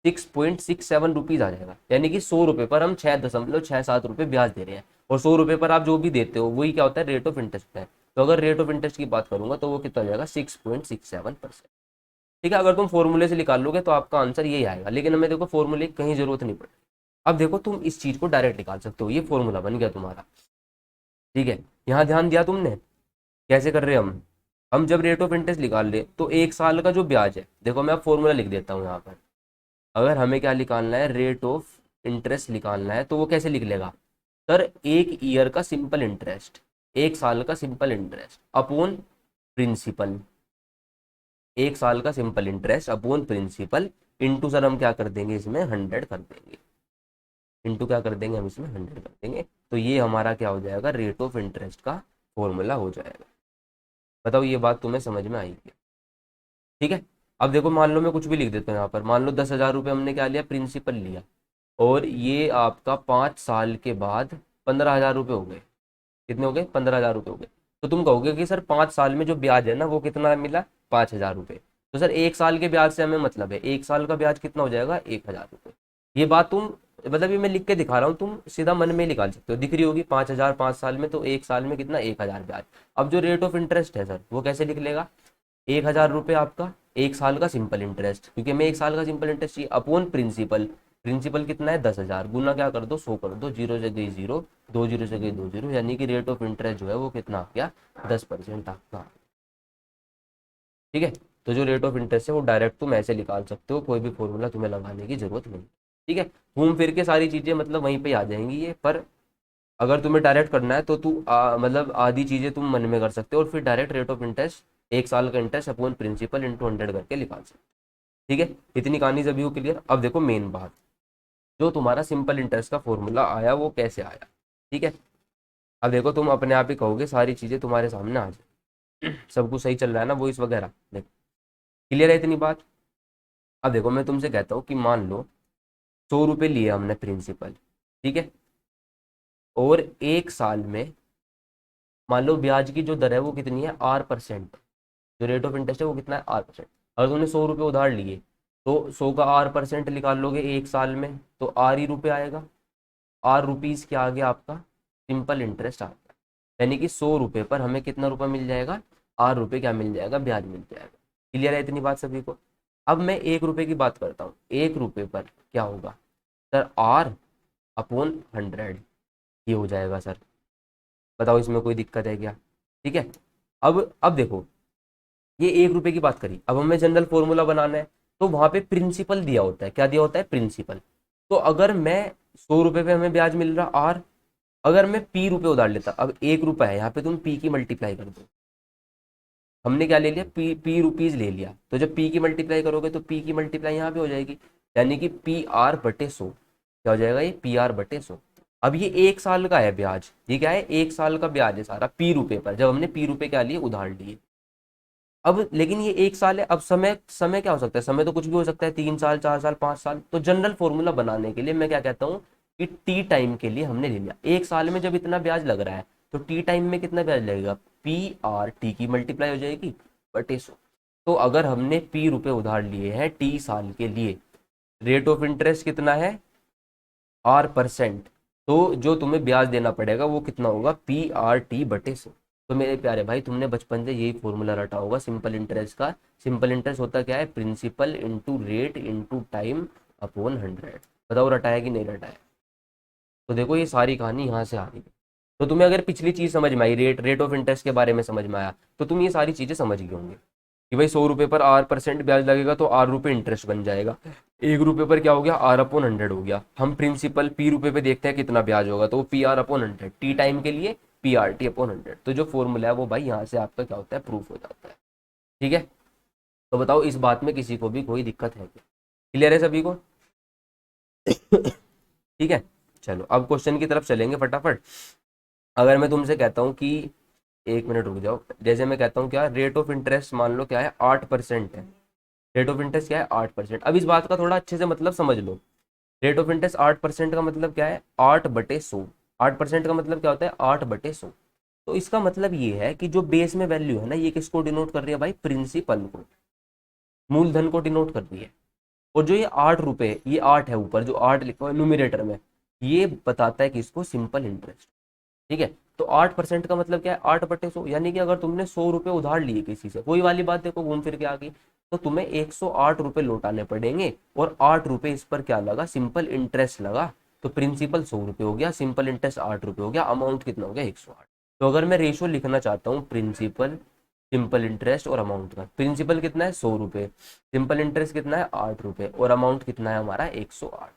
6.67 रुपीज आ जाएगा, यानी कि 100 रुपये पर हम 6.67 रुपये ब्याज दे रहे हैं, और 100 रुपये पर आप जो भी देते हो वही क्या होता है रेट ऑफ इंटरेस्ट है। तो अगर रेट ऑफ इंटरेस्ट की बात करूंगा तो वो कितना हो जाएगा 6.67%, ठीक है। अगर तुम फॉर्मूले से निकाल लोगे तो आपका आंसर यही आएगा, लेकिन हमें देखो फॉर्मूले की कहीं जरूरत नहीं पड़ती। अब देखो तुम इस चीज को डायरेक्ट निकाल सकते हो, ये फॉर्मूला बन गया तुम्हारा, ठीक है। यहाँ ध्यान दिया तुमने कैसे कर रहे हैं हम जब रेट ऑफ इंटरेस्ट निकाल ले तो 1 साल का जो ब्याज है, देखो मैं अब फॉर्मूला लिख देता हूँ यहाँ पर। अगर हमें क्या निकालना है रेट ऑफ इंटरेस्ट निकालना है तो वो कैसे लिख लेगा सर, 1 ईयर का सिंपल इंटरेस्ट, 1 साल का सिंपल इंटरेस्ट अपॉन प्रिंसिपल, 1 साल का simple interest upon principal into sir हम क्या कर देंगे इसमें 100 कर देंगे, इंटू क्या कर देंगे हम इसमें 100 कर देंगे। तो ये हमारा क्या हो जाएगा रेट ऑफ इंटरेस्ट का फॉर्मूला हो जाएगा। बताओ ये बात तुम्हें समझ में आई क्या? ठीक है। अब देखो मान लो मैं कुछ भी लिख देता हूँ यहाँ पर, मान लो 10,000 रुपये हमने क्या लिया प्रिंसिपल लिया, और ये आपका 5 साल के बाद 15,000 रुपये हो गए, कितने हो गए 15,000 रुपये हो गए। तो तुम कहोगे कि सर 5 साल में जो ब्याज है ना वो कितना मिला 5,000 रुपये, तो सर 1 साल के ब्याज से हमें मतलब है 1 साल का ब्याज कितना हो जाएगा 1,000 रुपये। ये बात तुम मतलब ये मैं लिख के दिखा रहा हूँ, तुम सीधा मन में ही निकाल सकते हो, दिख रही होगी 5,000 5 साल में, तो 1 साल में कितना 1,000 ब्याज। अब जो रेट ऑफ इंटरेस्ट है सर वो कैसे लिख लेगा, 1,000 रुपये आपका 1 साल का सिंपल इंटरेस्ट, क्योंकि हमें 1 साल का सिंपल इंटरेस्ट चाहिए, अपॉन प्रिंसिपल, प्रिंसिपल कितना है 10,000 गुना क्या कर दो 100 कर दो, जीरो से गई जीरो, 2 जीरो से गई 2 जीरो, यानी कि रेट ऑफ इंटरेस्ट जो है वो कितना आ गया 10% आपका, ठीक है। तो जो रेट ऑफ इंटरेस्ट है वो डायरेक्ट तुम ऐसे निकाल सकते हो, कोई भी फॉर्मूला तुम्हें लगाने की जरूरत नहीं, ठीक है। घूम फिर के सारी चीजें मतलब वहीं पे आ जाएंगी ये, पर अगर तुम्हें डायरेक्ट करना है तो तू मतलब आधी चीजें तुम मन में कर सकते हो और फिर डायरेक्ट रेट ऑफ इंटरेस्ट 1 साल का इंटरेस्ट अपॉन प्रिंसिपल इंटू 100 करके निकाल सकते हो, ठीक है। इतनी कहानी सभी को क्लियर। अब देखो मेन बात, जो तुम्हारा सिंपल इंटरेस्ट का फॉर्मूला आया वो कैसे आया, ठीक है। अब देखो तुम अपने आप ही कहोगे सारी चीजें तुम्हारे सामने आ जाए सब कुछ सही चल रहा है ना वॉइस वगैरह, देखो क्लियर है इतनी बात। अब देखो मैं तुमसे कहता हूँ कि मान लो 100 रुपये लिए हमने प्रिंसिपल, ठीक है, और 1 साल में मान लो ब्याज की जो दर है वो कितनी है R%, जो रेट ऑफ इंटरेस्ट है वो कितना है R%। अगर तुमने 100 रुपये उधार लिए तो 100 का R% निकाल लोगे 1 साल में तो R ही रुपये आएगा, R रुपीज़ क्या आ गया आपका सिंपल इंटरेस्ट आ गया, यानी कि 100 रुपये पर हमें कितना रुपया मिल जाएगा R रुपये क्या मिल जाएगा ब्याज मिल जाएगा। क्लियर है इतनी बात सभी को? अब मैं 1 रुपये की बात करता हूँ, 1 रुपये पर क्या होगा सर R/100 ये हो जाएगा सर। बताओ इसमें कोई दिक्कत है क्या? ठीक है। अब देखो ये 1 रुपये की बात करी, अब हमें जनरल फॉर्मूला बनाना है तो वहां पे प्रिंसिपल दिया होता है, क्या दिया होता है प्रिंसिपल। तो अगर मैं 100 रुपये पे हमें ब्याज मिल रहा आर, अगर मैं P रुपये उधार लेता, अब 1 रुपये है यहाँ पे तुम P की मल्टीप्लाई कर दो, हमने क्या ले लिया, पी रुपीज ले लिया, तो जब पी की मल्टीप्लाई करोगे तो पी की मल्टीप्लाई यहाँ पे हो जाएगी, यानी कि पी आर बटे 100, क्या हो जाएगा ये पी आर बटे 100। अब ये 1 साल का है ब्याज, ये क्या है 1 साल का ब्याज है सारा पी रुपए पर, जब हमने पी रुपए क्या लिए उधार लिए। अब लेकिन ये 1 साल है, अब समय समय क्या हो सकता है, समय तो कुछ भी हो सकता है, 3 साल 4 साल 5 साल। तो जनरल फॉर्मूला बनाने के लिए मैं क्या कहता हूँ कि टी टाइम के लिए हमने ले लिया, 1 साल में जब इतना ब्याज लग रहा है तो टी टाइम में कितना ब्याज लगेगा, पी आर टी की मल्टीप्लाई हो जाएगी बटे 100। तो अगर हमने पी रुपए उधार लिए हैं टी साल के लिए, रेट ऑफ इंटरेस्ट कितना है R%, तो जो तुम्हें ब्याज देना पड़ेगा वो कितना होगा पी आर टी बटे 100। तो मेरे प्यारे भाई तुमने बचपन से यही फॉर्मूला रटा होगा सिंपल इंटरेस्ट का। सिंपल इंटरेस्ट होता क्या है, principal into rate into time upon 100। बताओ रटाया कि नहीं रटाया। तो देखो ये सारी कहानी यहाँ से आ रही है। तो तुम्हें अगर पिछली चीज समझ में आई, रेट ऑफ इंटरेस्ट के बारे में समझ में आया, तो तुम ये सारी चीजें समझ गए होंगे कि भाई 100 रुपए पर R% ब्याज लगेगा तो R रुपए इंटरेस्ट बन जाएगा, 1 रुपए पर क्या हो गया R/100 हो गया। हम प्रिंसिपल पी रुपए पे देखते हैं कितना ब्याज होगा, तो वो PR/100, टी टाइम के लिए PRT/100। तो जो फॉर्मूला है वो भाई यहाँ से आपका क्या होता है, प्रूफ हो जाता है। ठीक है, तो बताओ इस बात में किसी को भी कोई दिक्कत है क्या, क्लियर है सभी को। ठीक है, चलो अब क्वेश्चन की तरफ चलेंगे फटाफट। अगर मैं तुमसे कहता हूँ कि 1 मिनट रुक जाओ, जैसे मैं कहता हूँ क्या रेट ऑफ इंटरेस्ट मान लो क्या है 8% है, रेट ऑफ इंटरेस्ट क्या है 8%। अब इस बात का थोड़ा अच्छे से मतलब समझ लो, रेट ऑफ इंटरेस्ट 8% का मतलब क्या है 8/100। 8% का मतलब क्या होता है 8/100। तो इसका मतलब ये है कि जो बेस में वैल्यू है ना, ये किसको डिनोट कर रही है भाई, प्रिंसिपल को, मूलधन को डिनोट कर रही है। और जो ये 8 रुपए, ये 8 है ऊपर जो 8 लिखा हुआ है न्यूमिनेटर में, ये बताता है कि इसको सिंपल इंटरेस्ट। ठीक है, तो 8% का मतलब क्या है 8/100, यानी कि अगर तुमने 100 रुपए उधार लिए किसी से, वही वाली बात देखो घूम फिर के आ गई, तो तुम्हें 108 रुपए लौटाने पड़ेंगे, और 8 रुपए इस पर क्या लगा, सिंपल इंटरेस्ट लगा। तो प्रिंसिपल 100 रुपए हो गया, सिंपल इंटरेस्ट 8 रुपए हो गया, अमाउंट कितना हो गया 108। तो अगर मैं रेशियो लिखना चाहता हूँ प्रिंसिपल, सिंपल इंटरेस्ट और अमाउंट का, प्रिंसिपल कितना है 100 रुपए, सिंपल इंटरेस्ट कितना है 8 रुपए, और अमाउंट कितना है हमारा 108।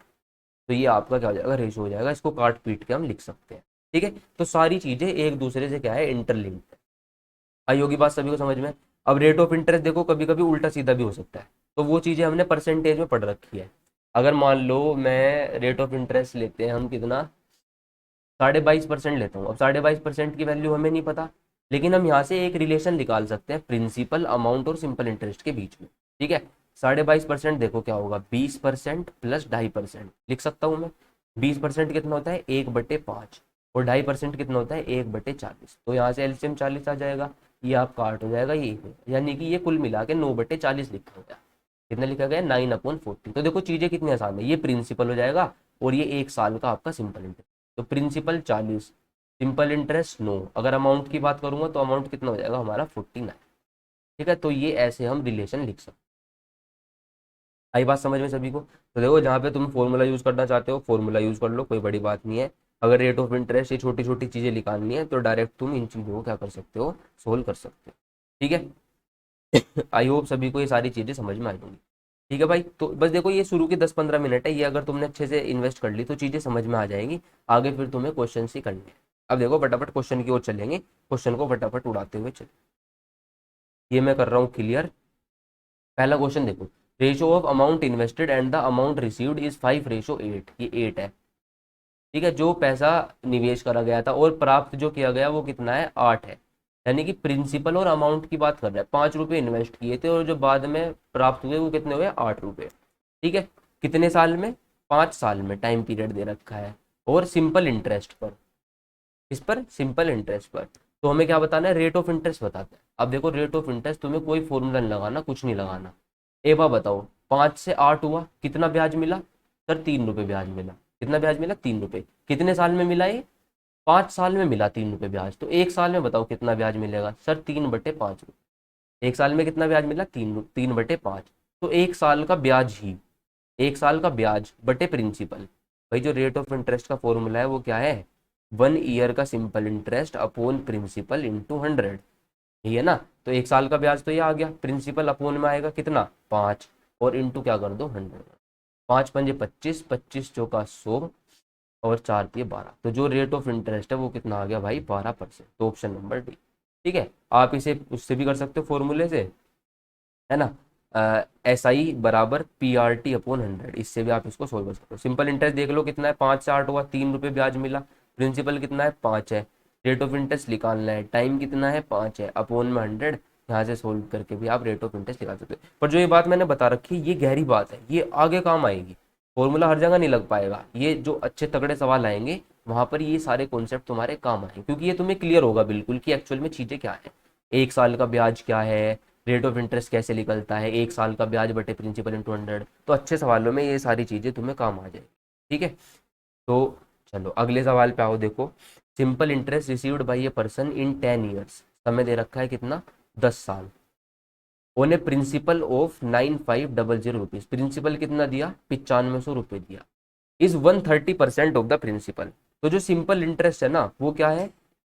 तो ये आपका क्या हो जाएगा, रेशियो हो जाएगा, इसको काट पीट के हम लिख सकते हैं। ठीक है, तो सारी चीजें एक दूसरे से क्या है, इंटरलिंक्ड है। आई होगी बात सभी को समझ में। अब रेट ऑफ इंटरेस्ट देखो कभी कभी उल्टा सीधा भी हो सकता है, तो वो चीजें हमने परसेंटेज में पढ़ रखी है। अगर मान लो मैं रेट ऑफ इंटरेस्ट लेते हैं हम कितना, 22.5% लेता हूँ। अब 22.5% की वैल्यू हमें नहीं पता, लेकिन हम यहाँ से एक रिलेशन निकाल सकते हैं प्रिंसिपल अमाउंट और सिंपल इंटरेस्ट के बीच में। ठीक है, 22.5% देखो क्या होगा, 20% प्लस 2.5% लिख सकता हूँ मैं। 20% कितना होता है 1/5, और 2.5% कितना होता है 1/40। तो यहाँ से एलसीएम 40 आ जाएगा, ये आपका 8 हो जाएगा, ये 1 यानी कि ये कुल मिला के 9/40 लिखा गया। कितना लिखा गया 9/40। तो देखो चीजें कितनी आसान है, ये प्रिंसिपल हो जाएगा और ये 1 साल का आपका सिंपल इंटरेस्ट। तो प्रिंसिपल 40, सिंपल इंटरेस्ट 9, अगर अमाउंट की बात करूंगा तो अमाउंट कितना हो जाएगा हमारा 49। ठीक है, तो ये ऐसे हम रिलेशन लिख सकते हैं। आई बात समझ में सभी को। तो देखो जहाँ पे तुम फॉर्मूला यूज करना चाहते हो फॉर्मूला यूज कर लो, कोई बड़ी बात नहीं है। अगर रेट ऑफ इंटरेस्ट ये छोटी छोटी चीजें निकालनी है तो डायरेक्ट तुम इन चीजों को क्या कर सकते हो, सोल्व कर सकते हो। ठीक है, आई होप सभी को ये सारी चीजें समझ में आ जाएंगी। ठीक है भाई, तो बस देखो ये शुरू के 10-15 मिनट है, ये अगर तुमने अच्छे से इन्वेस्ट कर ली तो चीजें समझ में आ जाएंगी। आगे फिर तुम्हें क्वेश्चन ही करने हैं। अब देखो फटाफट क्वेश्चन की ओर चलेंगे, क्वेश्चन को फटाफट उड़ाते हुए चल। ये मैं कर रहा हूँ क्लियर। पहला क्वेश्चन देखो, ratio of amount invested and the amount received is 5:8, ये 8 है। ठीक है, जो पैसा निवेश करा गया था और प्राप्त जो किया गया वो कितना है 8 है। यानी कि प्रिंसिपल और अमाउंट की बात कर रहे हैं, 5 रुपए इन्वेस्ट किए थे और जो बाद में प्राप्त हुए वो कितने हुए 8 रुपए। ठीक है, कितने साल में, 5 साल में टाइम पीरियड दे रखा है, और सिंपल इंटरेस्ट पर, इस पर सिंपल इंटरेस्ट पर। तो हमें क्या बताना है, रेट ऑफ इंटरेस्ट बताता है। अब देखो रेट ऑफ इंटरेस्ट तुम्हें कोई फॉर्मूला नहीं लगाना, कुछ नहीं लगाना। एक बार बताओ, 5 से 8 हुआ, कितना ब्याज मिला सर, 3 रुपए ब्याज मिला। कितना ब्याज मिला 3 रुपए। कितने साल में मिला ये, 5 साल में मिला 3 रुपए ब्याज। तो 1 साल में बताओ कितना ब्याज मिलेगा सर, 3/5 रुपए। 1 साल में कितना ब्याज मिला, 3/5। तो 1 साल का ब्याज ही, 1 साल का ब्याज बटे प्रिंसिपल। भाई जो रेट ऑफ इंटरेस्ट का फॉर्मूला है वो क्या है, 1 ईयर का simple interest upon principal into 100। यही है ना। तो 1 साल का ब्याज तो ये आ गया, प्रिंसिपल अपॉन में आएगा कितना 5, और इंटू क्या कर दो 100। 5×5 = 25, 25×4 = 100, और 4×3 = 12। तो जो रेट ऑफ इंटरेस्ट है वो कितना आ गया भाई 12%। तो ऑप्शन नंबर डी। ठीक है, आप इसे उससे भी कर सकते हो फॉर्मूले से, है ना, SI बराबर PRT अपॉन 100, इससे भी आप इसको सोल्व कर सकते हो। सिंपल इंटरेस्ट देख लो कितना है, 5 से 8 हुआ, 3 रुपये ब्याज मिला। प्रिंसिपल कितना है, 5 है। रेट ऑफ इंटरेस्ट निकालना है, टाइम कितना है, 5 है, अपॉन में 100। यहाँ से सोल्व करके भी आप रेट ऑफ इंटरेस्ट निकाल सकते हो। पर जो ये बात मैंने बता रखी है ये गहरी बात है, ये आगे काम आएगी। फॉर्मूला हर जगह नहीं लग पाएगा, ये जो अच्छे तगड़े सवाल आएंगे वहां पर ये सारे कॉन्सेप्ट तुम्हारे काम आएंगे, क्योंकि ये तुम्हें क्लियर होगा बिल्कुल कि एक्चुअल में चीजें क्या है। 1 साल का ब्याज क्या है, रेट ऑफ इंटरेस्ट कैसे निकलता है, 1 साल का ब्याज बटे प्रिंसिपल इंटू 100। तो अच्छे सवालों में ये सारी चीज़ें तुम्हें काम आ जाएगी। ठीक है, तो चलो अगले सवाल पे आओ। देखो, simple interest received by a person in 10 years, समय दे रखा है कितना, 10 साल, on a principal of 9500 rupees. Principal कितना दिया, 9500 रुपये दिया, इज 130% ऑफ द प्रिंसिपल। तो जो सिंपल इंटरेस्ट है ना वो क्या है,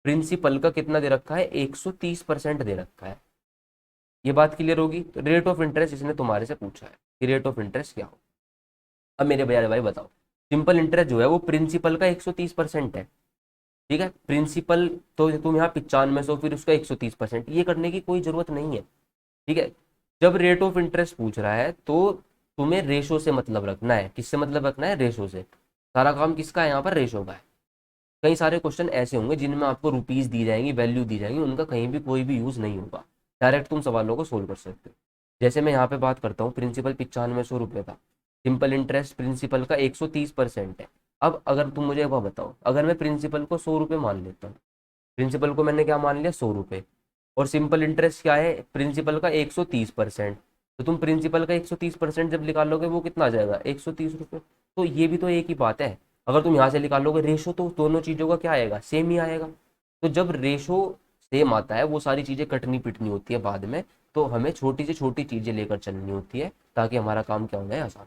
प्रिंसिपल का कितना दे रखा है, 130% दे रखा है। ये बात क्लियर होगी। तो रेट ऑफ इंटरेस्ट इसने तुम्हारे से पूछा है कि रेट ऑफ इंटरेस्ट क्या हो। अब मेरे भैया भाई बताओ, सिंपल इंटरेस्ट जो है वो प्रिंसिपल का 130% है। ठीक है, प्रिंसिपल तो तुम यहाँ 9500 फिर उसका 130%, ये करने की कोई जरूरत नहीं है। ठीक है, जब रेट ऑफ इंटरेस्ट पूछ रहा है तो तुम्हें रेशो से मतलब रखना है। किससे मतलब रखना है, रेशो से। सारा काम किसका है यहाँ पर, रेशो का है। कई सारे क्वेश्चन ऐसे होंगे जिनमें आपको रुपीज दी जाएंगी, वैल्यू दी जाएंगी, उनका कहीं भी कोई भी यूज नहीं होगा। डायरेक्ट तुम सवालों को सोल्व कर सकते हो। जैसे मैं यहाँ पे बात करता हूँ, प्रिंसिपल 9500 रुपये था, सिंपल इंटरेस्ट प्रिंसिपल का 130% है। अब अगर तुम मुझे वह बताओ, अगर मैं प्रिंसिपल को 100 रुपये मान लेता हूँ, प्रिंसिपल को मैंने क्या मान लिया, 100 रुपये, और सिंपल इंटरेस्ट क्या है, प्रिंसिपल का 130%। तो तुम प्रिंसिपल का 130% जब निकालोगे वो कितना आ जाएगा, 130 रुपये। तो ये भी तो एक ही बात है। अगर तुम यहाँ से निकालोगे रेशो तो दोनों चीज़ों का क्या आएगा, सेम ही आएगा। तो जब रेशो सेम आता है वो सारी चीज़ें कटनी पिटनी होती है बाद में, तो हमें छोटी से छोटी चीज़ें लेकर चलनी होती है ताकि हमारा काम क्या हो जाए, आसान।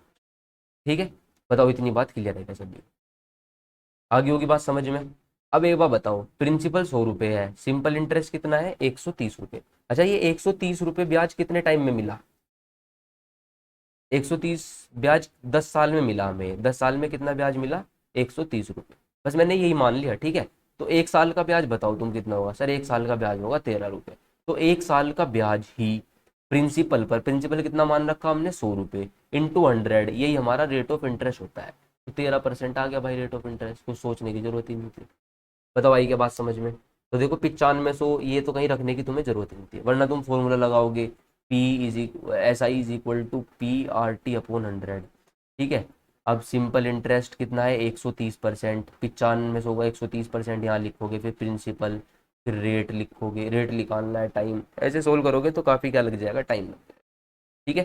ठीक है, बताओ इतनी बात क्लियर है क्या सभी, आगे होगी बात समझ में। अब एक बार बताओ, प्रिंसिपल 100 रुपये है, सिंपल इंटरेस्ट कितना है, 130 रुपये। अच्छा, ये 130 रुपये ब्याज कितने टाइम में मिला, 130 ब्याज 10 साल में मिला हमें, 10 साल में कितना ब्याज मिला, 130 रुपये। बस मैंने यही मान लिया। ठीक है, तो 1 साल का ब्याज बताओ तुम कितना होगा, सर 1 साल का ब्याज होगा 13 रुपये। तो 1 साल का ब्याज ही प्रिंसिपल पर, प्रिंसिपल कितना मान रखा हमने, 100 रुपये, इंटू 100, यही हमारा रेट ऑफ इंटरेस्ट होता है। तो 13% आ गया भाई रेट ऑफ इंटरेस्ट, कुछ सोचने की जरूरत ही नहीं थी। बताओ आई क्या बात समझ में। तो देखो 9500 ये तो कहीं रखने की तुम्हें जरूरत नहीं थी, वरना तुम फॉर्मूला लगाओगे, SI=PRT अपॉन 100। ठीक है, अब सिंपल इंटरेस्ट कितना है, 130%, 9500 का 130% यहाँ लिखोगे, फिर प्रिंसिपल, फिर रेट लिखोगे, रेट निकालना है, टाइम, ऐसे सोल्व करोगे तो काफ़ी क्या लग जाएगा, टाइम लग जाएगा। ठीक है,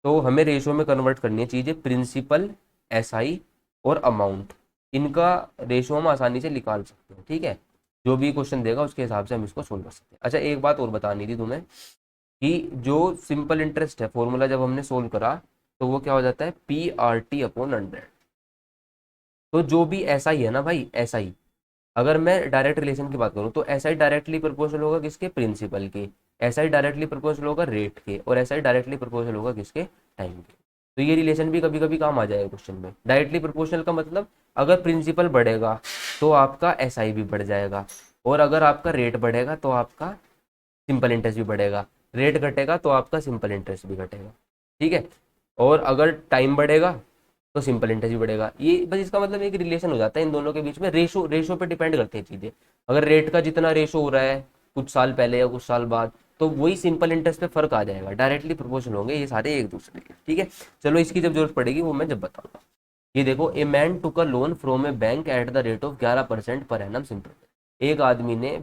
तो हमें रेशो में कन्वर्ट करनी है चीज़ें, प्रिंसिपल, SI और अमाउंट, इनका रेशो हम आसानी से निकाल सकते हैं। ठीक है, जो भी क्वेश्चन देगा उसके हिसाब से हम इसको सोल्व कर सकते हैं। अच्छा, एक बात और बतानी थी तुम्हें कि जो सिंपल इंटरेस्ट है, फॉर्मूला जब हमने सोल्व करा तो वो क्या हो जाता है, PRT अपॉन 100। तो जो भी SI है ना भाई, SI, अगर मैं डायरेक्ट रिलेशन की बात करूं तो SI डायरेक्टली प्रोपोर्शनल होगा किसके, प्रिंसिपल के, SI डायरेक्टली प्रोपोर्शनल होगा रेट के, और SI डायरेक्टली प्रोपोर्शनल होगा किसके, टाइम के। तो ये रिलेशन भी कभी कभी काम आ जाएगा क्वेश्चन में। डायरेक्टली प्रोपोर्शनल का मतलब, अगर प्रिंसिपल बढ़ेगा तो आपका SI भी बढ़ जाएगा, और अगर आपका रेट बढ़ेगा तो आपका सिंपल इंटरेस्ट भी बढ़ेगा, रेट घटेगा तो आपका सिंपल इंटरेस्ट भी घटेगा। ठीक है, और अगर टाइम बढ़ेगा तो सिंपल इंटरेस्ट भी बढ़ेगा। ये बस इसका मतलब एक रिलेशन हो जाता है इन दोनों के बीच में, रेशो रेशो पे डिपेंड करते हैं चीज़ें। अगर रेट का जितना रेशो हो रहा है कुछ साल पहले या कुछ साल बाद, तो वही सिंपल इंटरेस्ट पे फर्क आ जाएगा, डायरेक्टली प्रोपोर्शनल होंगे ये सारे एक दूसरे के। ठीक है, चलो इसकी जब जरूरत पड़ेगी वो मैं जब बताऊंगा। ये देखो, a man took a loan from A bank at the rate of 11% per annum simple. एक आदमी ने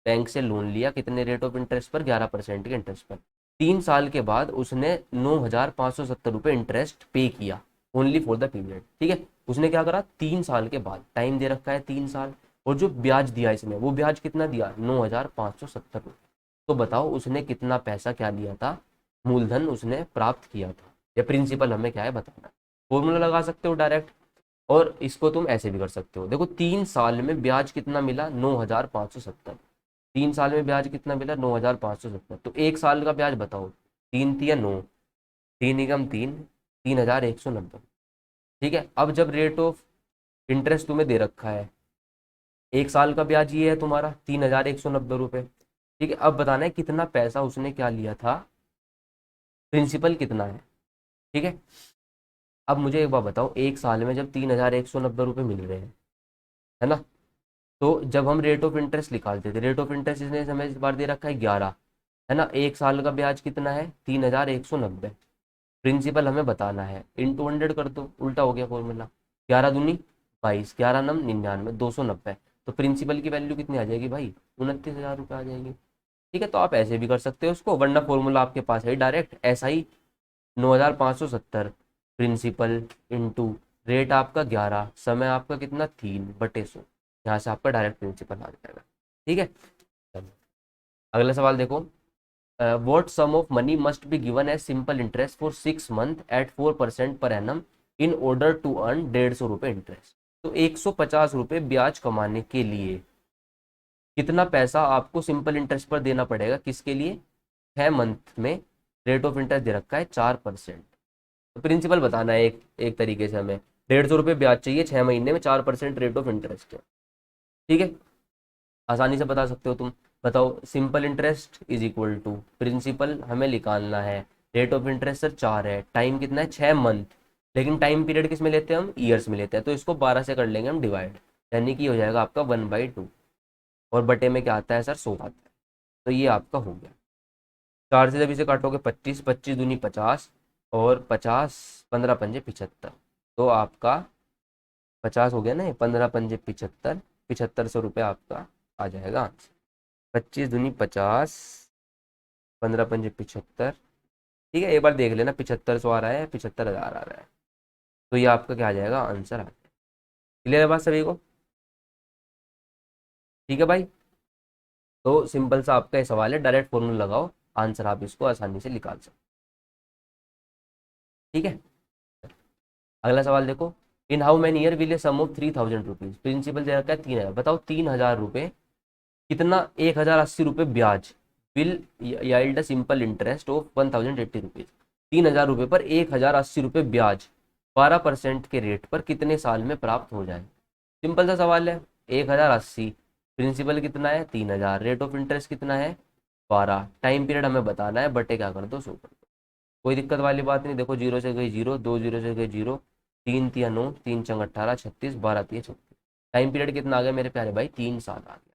बैंक से लोन लिया, कितने रेट ऑफ इंटरेस्ट पर, 11% के इंटरेस्ट पर। 3 साल के बाद उसने 9,570 रुपये इंटरेस्ट पे किया, ओनली फॉर द पीरियड। ठीक है, उसने क्या करा, 3 साल के बाद, टाइम दे रखा है 3 साल, और जो ब्याज दिया इसने वो ब्याज कितना दिया, 9,570 रुपये। तो बताओ उसने कितना पैसा क्या लिया था, मूलधन उसने प्राप्त किया था, या प्रिंसिपल हमें क्या है बताना। फॉर्मूला लगा सकते हो डायरेक्ट, और इसको तुम ऐसे भी कर सकते हो। देखो 3 साल में ब्याज कितना मिला, 9,570। 3 साल में ब्याज कितना मिला, 9,570। तो 1 साल का ब्याज बताओ, 3 × 3 = 9, 3 × 3 = 3,190। ठीक है, अब जब रेट ऑफ इंटरेस्ट तुम्हें दे रखा है, 1 साल का ब्याज ये है तुम्हारा 3,190 रुपये, ठीक है, अब बताना है कितना पैसा उसने क्या लिया था, प्रिंसिपल कितना है। ठीक है, अब मुझे एक बात बताओ, एक साल में जब 3,190 रुपये मिल रहे हैं, है ना, तो जब हम रेट ऑफ इंटरेस्ट निकालते थे, रेट ऑफ इंटरेस्ट इसने हमें इस बार दे रखा है 11, है ना, एक साल का ब्याज कितना है 3,190, प्रिंसिपल हमें बताना है, इंटू 100 कर दो, उल्टा हो गया फॉर्मूला, 11 दूनी 22, 11 नम 99, 290, तो प्रिंसिपल की वैल्यू कितनी आ जाएगी भाई, 29,000 रुपये आ जाएगी। ठीक है, तो आप ऐसे भी कर सकते हो उसको, वरना फॉर्मूला आपके पास है डायरेक्ट ऐसा ही, 9,570 प्रिंसिपल इंटू रेट आपका 11, समय आपका कितना 3/100, यहाँ से आपका डायरेक्ट प्रिंसिपल आ जाएगा। ठीक है, चलो अगला सवाल देखो, what sum of money must be given as simple interest for 6 month at 4% per annum in order to earn 150 रुपये इंटरेस्ट। तो 150 रुपये ब्याज कमाने के लिए कितना पैसा आपको सिंपल इंटरेस्ट पर देना पड़ेगा, किसके लिए, 6 मंथ में रेट ऑफ इंटरेस्ट दे रखा है 4%। तो प्रिंसिपल बताना है एक एक तरीके से हमें, 150 रुपये ब्याज चाहिए, 6 महीने में 4% रेट ऑफ इंटरेस्ट है। ठीक है, आसानी से बता सकते हो तुम, बताओ, simple interest is equal to principal हमें निकालना है, रेट ऑफ इंटरेस्ट सर 4 है, टाइम कितना है 6 मंथ, लेकिन टाइम पीरियड किस में लेते हैं हम, ईयर्स में लेते हैं, तो इसको 12 से कर लेंगे हम डिवाइड, यानी कि हो जाएगा आपका 1/2, और बटे में क्या आता है सर, 100 आता है। तो ये आपका हो गया, 4 से जब इसे काटोगे 25, 25 दूनी 50, और 50, 15 पंजे 75, तो आपका 50 हो गया ना, 15 पंजे 75, 7500 रुपये आपका आ जाएगा आंसर। 25 दूनी 50, 15 पंजे 75, ठीक है, एक बार देख लेना 7500 आ रहा है 75,000 आ रहा है, तो ये आपका क्या आ जाएगा, आंसर आ जाएगा। क्लियर है बात सभी को, ठीक है भाई, तो सिंपल सा आपका ये सवाल है, डायरेक्ट फॉर्मूला लगाओ, आंसर आप इसको आसानी से निकाल सकते। ठीक है, अगला सवाल देखो, in how many year will a sum of 3,000 rupees, principal दे रखा है 3,000, बताओ 3,000 रुपये कितना, 1,080 रुपये ब्याज will yield simple interest of 1,080 rupees, 3,000 रुपये पर 1,080 रुपये ब्याज 12% के रेट पर कितने साल में प्राप्त हो जाए। सिंपल सा सवाल है, 1,080, प्रिंसिपल कितना है 3,000, रेट ऑफ इंटरेस्ट कितना है 12, टाइम पीरियड हमें बताना है, बटे क्या कर दो 100 कर दो, कोई दिक्कत वाली बात नहीं, देखो 0 से गई 0, 2 0 से गई 0, 3 तिया 9, 3 चंग 18, 36, 12 तिया 36, टाइम पीरियड कितना आ गया मेरे प्यारे भाई, 3 साल आ गया।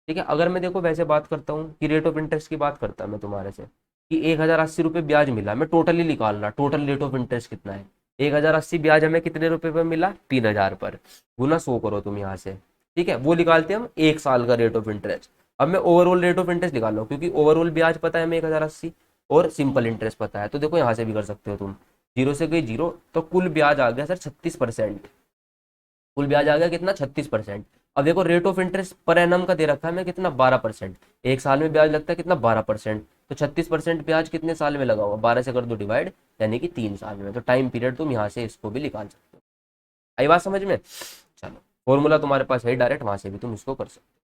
ठीक है, अगर मैं देखो वैसे बात करता हूँ कि रेट ऑफ इंटरेस्ट की बात करता मैं तुम्हारे से, कि 1,080 रुपये ब्याज मिला, मैं टोटली निकाल रहा, टोटल रेट ऑफ इंटरेस्ट कितना है, 1,080 ब्याज हमें कितने रुपए पर मिला, 3,000 पर, गुना 100 करो तुम यहाँ से। ठीक है, वो निकालते हैं हम एक साल का रेट ऑफ इंटरेस्ट। अब मैं ओवरऑल रेट ऑफ इंटरेस्ट निकाल रहा हूँ, क्योंकि ओवरऑल ब्याज पता है हमें 1,080, और सिंपल इंटरेस्ट पता है, तो देखो यहाँ से भी कर सकते हो तुम, 0 से गई 0, तो कुल ब्याज आ गया सर 36%, कुल ब्याज आ गया कितना 36%। अब देखो rate of interest per annum का दे रखा है मैं कितना 12%, एक साल में ब्याज लगता है कितना 12%, तो 36% ब्याज कितने साल में लगा हुआ, 12 से कर दो डिवाइड, यानी कि 3 साल में, तो टाइम पीरियड तुम यहाँ से इसको भी निकाल सकते हो। आई बात समझ में, चलो फॉर्मूला तुम्हारे पास है डायरेक्ट, वहां से भी तुम इसको कर सकते हो।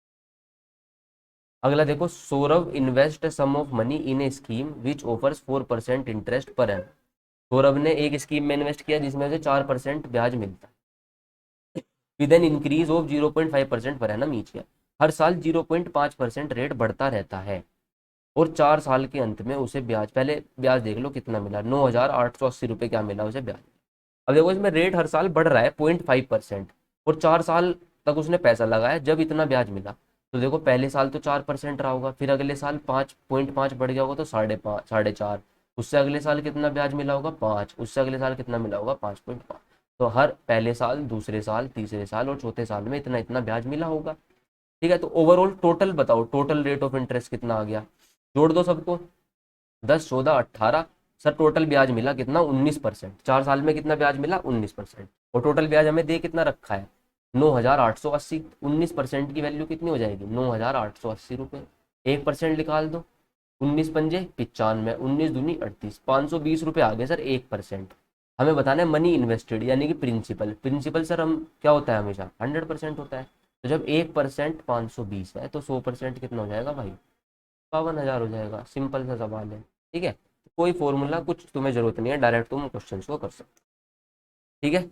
अगला देखो, Saurabh invest some of money in a scheme which offers 4% interest per annum, Saurabh ने एक स्कीम में इन्वेस्ट किया जिसमें से 4% ब्याज मिलता है, with an increase of 0.5% per annum each year, हर साल 0.5% रेट बढ़ता रहता है, और 4 साल के अंत में उसे ब्याज, पहले ब्याज देख लो कितना मिला, 9,880 रुपये क्या मिला उसे ब्याज। अब देखो इसमें रेट हर साल बढ़ रहा है 0.5%, और 4 साल तक उसने पैसा लगाया, जब इतना ब्याज मिला, तो देखो पहले साल तो 4% रहा होगा, फिर अगले साल 5.5 बढ़ गया होगा तो 5.5, 4.5, उससे अगले साल कितना ब्याज मिला होगा 5, उससे अगले साल कितना मिला होगा 5.5, तो हर पहले साल, दूसरे साल, तीसरे साल और चौथे साल में इतना इतना ब्याज मिला होगा। ठीक है, तो ओवरऑल टोटल बताओ, टोटल रेट ऑफ इंटरेस्ट कितना आ गया, जोड़ दो सबको, 10, 14, 18, सर टोटल ब्याज मिला कितना 19%, 4 साल में कितना ब्याज मिला 19%, और टोटल ब्याज हमें दे कितना रखा है 9,880, 19% की वैल्यू कितनी हो जाएगी 9,880 रुपये, 1% निकाल दो, 19 पंजे 95, 19 दूनी 38, 520 रुपये आ गए सर 1%। हमें बताना है मनी इन्वेस्टेड, यानी कि प्रिंसिपल, प्रिंसिपल सर हम क्या होता है हमेशा 100% होता है, तो जब 1% 520 है तो 100% कितना हो जाएगा भाई, 52,000 हो जाएगा, सिंपल सा सवाल है। ठीक है, कोई फॉर्मूला कुछ तुम्हें जरूरत नहीं है, डायरेक्ट तुम क्वेश्चंस को कर सकते हो। ठीक है,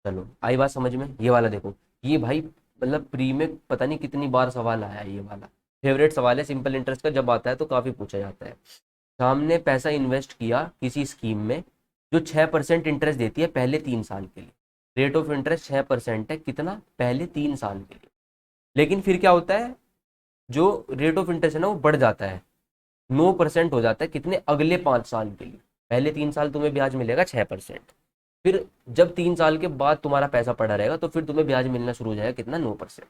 चलो आई बात समझ में, ये वाला देखो, ये भाई मतलब प्री में पता नहीं कितनी बार सवाल आया है ये वाला, फेवरेट सवाल है सिंपल इंटरेस्ट का, जब आता है तो काफ़ी पूछा जाता है। हमने पैसा इन्वेस्ट किया किसी स्कीम में जो 6% इंटरेस्ट देती है पहले 3 साल के लिए। रेट ऑफ इंटरेस्ट 6% है, कितना, पहले 3 साल के लिए। लेकिन फिर क्या होता है, जो रेट ऑफ इंटरेस्ट है ना वो बढ़ जाता है, 9% हो जाता है, कितने, अगले 5 साल के लिए। पहले 3 साल तुम्हें ब्याज मिलेगा 6%। फिर जब 3 साल के बाद तुम्हारा पैसा पड़ा रहेगा तो फिर तुम्हें ब्याज मिलना शुरू हो जाएगा, कितना, 9%।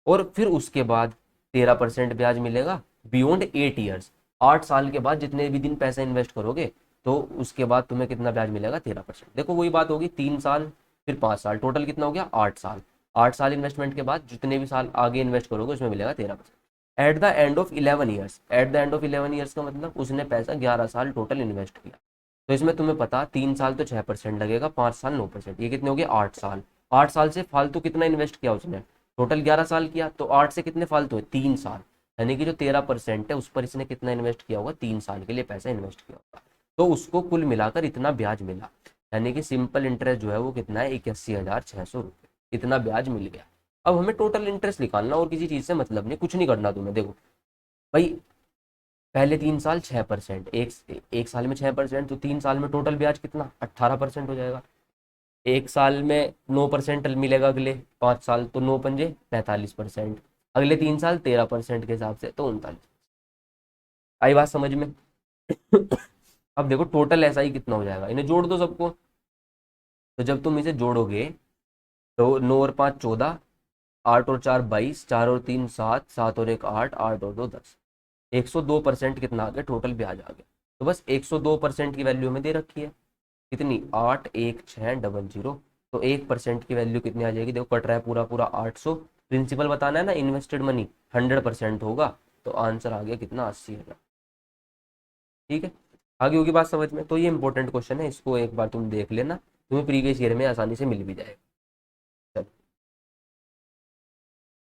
और फिर उसके बाद 13% ब्याज मिलेगा बियॉन्ड 8 ईयर्स। 8 साल के बाद जितने भी दिन पैसा इन्वेस्ट करोगे तो उसके बाद तुम्हें कितना ब्याज मिलेगा, 13%। देखो वही बात होगी, 3 साल फिर 5 साल, टोटल कितना हो गया, 8 साल। 8 साल इन्वेस्टमेंट के बाद जितने भी साल आगे इन्वेस्ट करोगे उसमें मिलेगा 13%। At the end of 11 years, at the end of 11 years का मतलब उसने पैसा 11 साल टोटल इन्वेस्ट किया। तो इसमें तुम्हें पता, 3 साल तो 6% लगेगा, 5 साल 9%, ये कितने हो गए, 8 साल। 8 साल से फालतू कितना इन्वेस्ट किया उसने, टोटल 11 साल किया, तो 8 से कितने फालतू है, 3 साल। यानी कि जो 13% है उस पर इसने कितना इन्वेस्ट किया होगा, 3 साल के लिए पैसा इन्वेस्ट किया होगा, तो उसको कुल मिलाकर इतना ब्याज मिला। यानी कि सिंपल इंटरेस्ट जो है वो कितना है, 81,600 रुपये, इतना ब्याज मिल गया। अब हमें टोटल इंटरेस्ट निकालना, और किसी चीज़ से मतलब नहीं, कुछ नहीं करना तुम्हें। देखो भाई, पहले 3 साल 6%, एक साल में 6%, तो 3 साल में टोटल ब्याज कितना, 18% हो जाएगा। एक साल में 9% मिलेगा, अगले 5 साल तो 9 पंजे 45%, अगले 3 साल 13% के हिसाब से तो 39। आई बात समझ में? अब देखो टोटल ऐसा ही कितना हो जाएगा, इन्हें जोड़ दो सबको। तो जब तुम इसे जोड़ोगे तो 9 और 5 14, 8 और 4 22, 4 और 3 7, 7 और 1 8, 8 और 2 10, 102% कितना आ गया, टोटल ब्याज आ गया। तो बस 102% की वैल्यू में दे रखी है, कितनी, 81600। तो 1% की वैल्यू कितनी आ जाएगी, देखो कट रहा है पूरा पूरा 800। प्रिंसिपल बताना है ना, इन्वेस्टेड मनी 100% होगा, तो आंसर आ गया कितना, 80,000। ठीक है, आगे होगी बात समझ में? तो ये इंपॉर्टेंट क्वेश्चन है, इसको एक बार तुम देख लेना, तुम्हें प्रीवियस ईयर में आसानी से मिल भी जाएगा। चलो,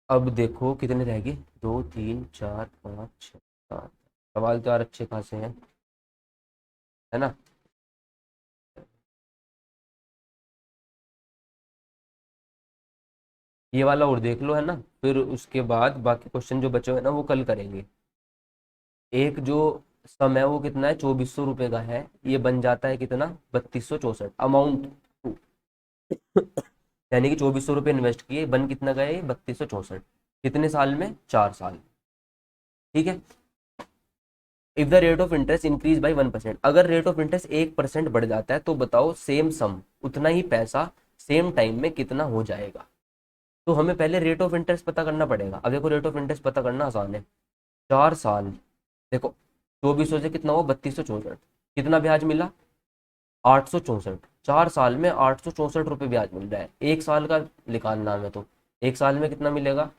अब देखो कितने रह गए, 2 3 4 5 6 7। सवाल तो यार अच्छे खासे हैं, है ना। ये वाला और देख लो, है ना, फिर उसके बाद बाकी क्वेश्चन जो बचे हुए हैं ना वो कल करेंगे। एक जो सम है वो कितना है, 2400 रुपये का है, ये बन जाता है कितना, 3264 अमाउंट। यानी कि 2400 रुपये इन्वेस्ट किए, बन कितना गया ये, 3264। कितने साल में, 4 साल। ठीक है। If the rate of interest increase by 1%, अगर रेट ऑफ इंटरेस्ट 1% बढ़ जाता है तो बताओ सेम सम, उतना ही पैसा सेम टाइम में कितना हो जाएगा। तो हमें पहले रेट ऑफ इंटरेस्ट पता करना पड़ेगा। अब देखो रेट ऑफ इंटरेस्ट पता करना आसान है, 4 साल। देखो 2400 से कितना हुआ, 3264, कितना ब्याज मिला, 864। 4 साल में 864 रुपये ब्याज मिल रहा है, एक साल का निकालना है तो एक साल में कितना मिलेगा,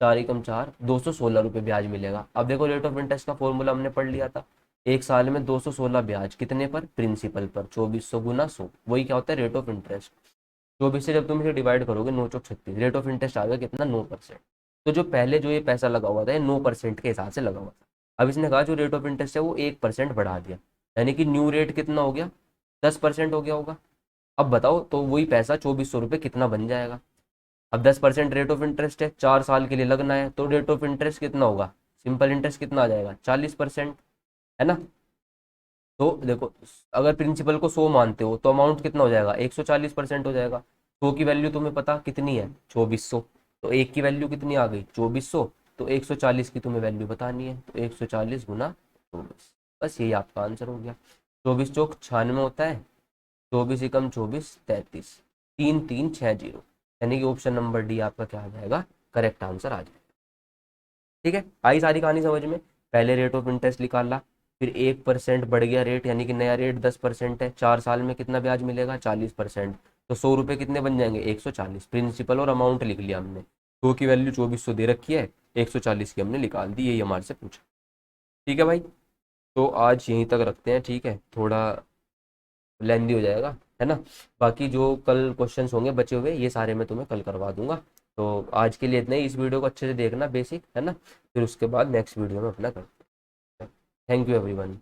4 एकम 4, 216 रुपये ब्याज मिलेगा। अब देखो रेट ऑफ इंटरेस्ट का फॉर्मूला हमने पढ़ लिया था, एक साल में 216 ब्याज कितने पर, प्रिंसिपल पर, 2400 गुना 100, वही क्या होता है, रेट ऑफ इंटरेस्ट। 24 से जब तुम इसे डिवाइड करोगे, 9 चौक 36, रेट ऑफ इंटरेस्ट आ गया कितना, 9%। तो जो पहले जो ये पैसा लगा हुआ था ये 9% के हिसाब से लगा हुआ था। अब इसने कहा जो रेट ऑफ इंटरेस्ट है वो 1% बढ़ा दिया, यानी कि न्यू रेट कितना हो गया, 10% हो गया होगा। अब बताओ तो वही पैसा 2400 रुपये कितना बन जाएगा। अब 10% रेट ऑफ इंटरेस्ट है, 4 साल के लिए लगना है, तो रेट ऑफ इंटरेस्ट कितना होगा, सिंपल इंटरेस्ट कितना आ जाएगा, 40%, है ना। तो देखो, अगर प्रिंसिपल को 100 मानते हो तो अमाउंट कितना हो जाएगा, 140% हो जाएगा। 100 की वैल्यू तुम्हें पता कितनी है, 2400, तो एक की वैल्यू कितनी आ गई, 2400। तो 140 की तुम्हें वैल्यू बतानी है, तो 140 गुना 24, बस यही आपका आंसर हो गया। 24 चौक 96 होता है, 24 एकम 24 33, 3360, यानी कि ऑप्शन नंबर डी आपका क्या आ जाएगा, करेक्ट आंसर आ जाएगा। ठीक है, आई सारी कहानी समझ में। पहले रेट ऑफ इंटरेस्ट निकाला, फिर 1% बढ़ गया रेट, यानी कि नया रेट 10% है, 4 साल में कितना ब्याज मिलेगा, 40%। तो 100 रुपये कितने बन जाएंगे, 140। प्रिंसिपल और अमाउंट लिख लिया हमने, 100 की वैल्यू 2400 दे रखी है, 140 की हमने निकाल दी, यही हमारे से पूछा। ठीक है भाई, तो आज यहीं तक रखते हैं, ठीक है, थोड़ा लेंदी हो जाएगा, है ना। बाकी जो कल क्वेश्चंस होंगे बचे हुए ये सारे मैं तुम्हें कल करवा दूंगा। तो आज के लिए इतना ही, इस वीडियो को अच्छे से देखना बेसिक, है ना, फिर उसके बाद नेक्स्ट वीडियो में अपना करते हैं। Thank you everyone.